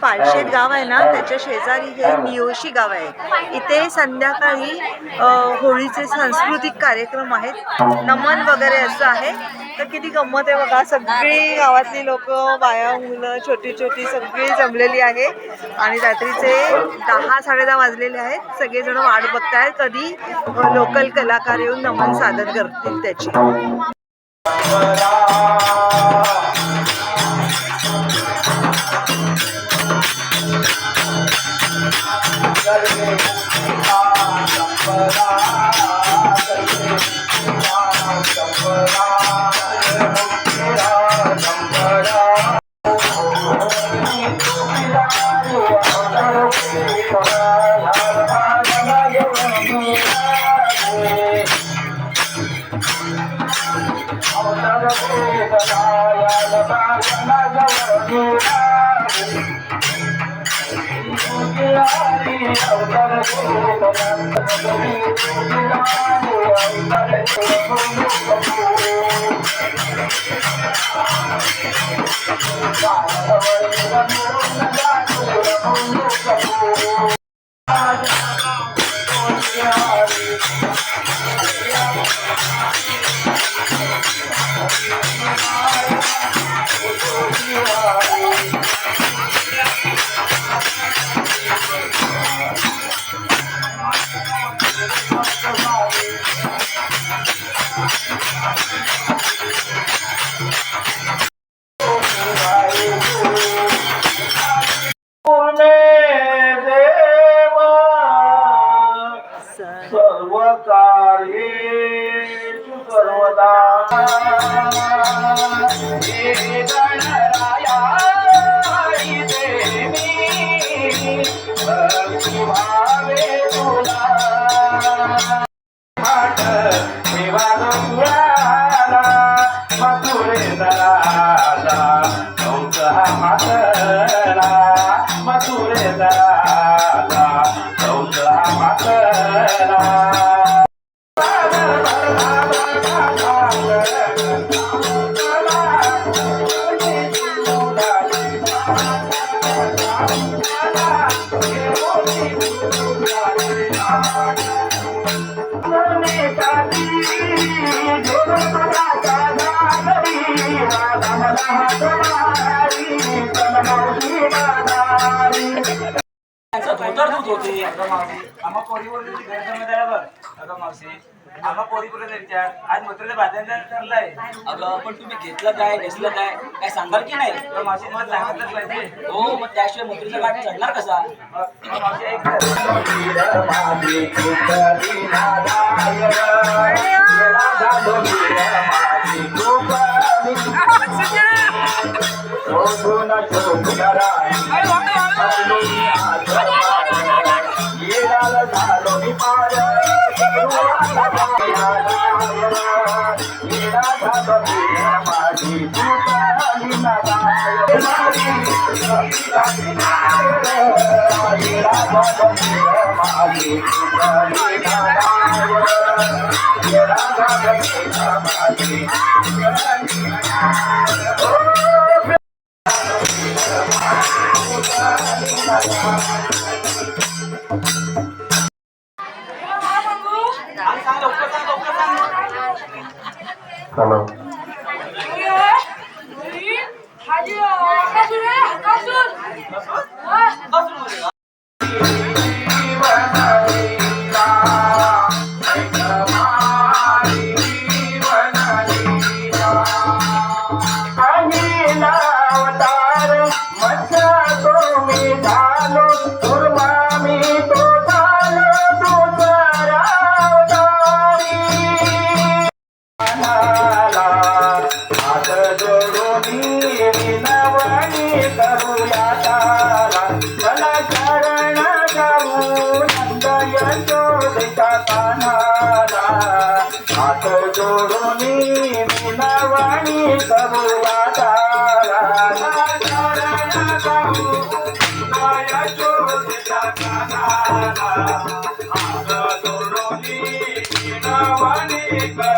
पालशेत गाव आहे ना, त्याच्या शेजारी हे नियोशी गाव आहे. इथे संध्याकाळी होळीचे सांस्कृतिक कार्यक्रम आहेत, नमन वगैरे असं आहे. तर किती गंमत आहे बघा. सगळी गावातली लोक, बाया, मुलं, छोटी छोटी सगळी जमलेली आहे आणि रात्रीचे 10-10:30 वाजलेले आहेत. सगळेजण वाट बघतायत कधी लोकल कलाकार येऊन नमन सादर करतील त्याची. आज मथुरेला बाजारला ठरलाय. अगं पण तुम्ही घेतलं काय नेसलं काय काय सांगाल की नाही? मावशी मला सांगितलंच पाहिजे. हो मग त्याशिवाय मथुरेचा घाट चढणार कसा? मावशी ऐक Hello. Thank you.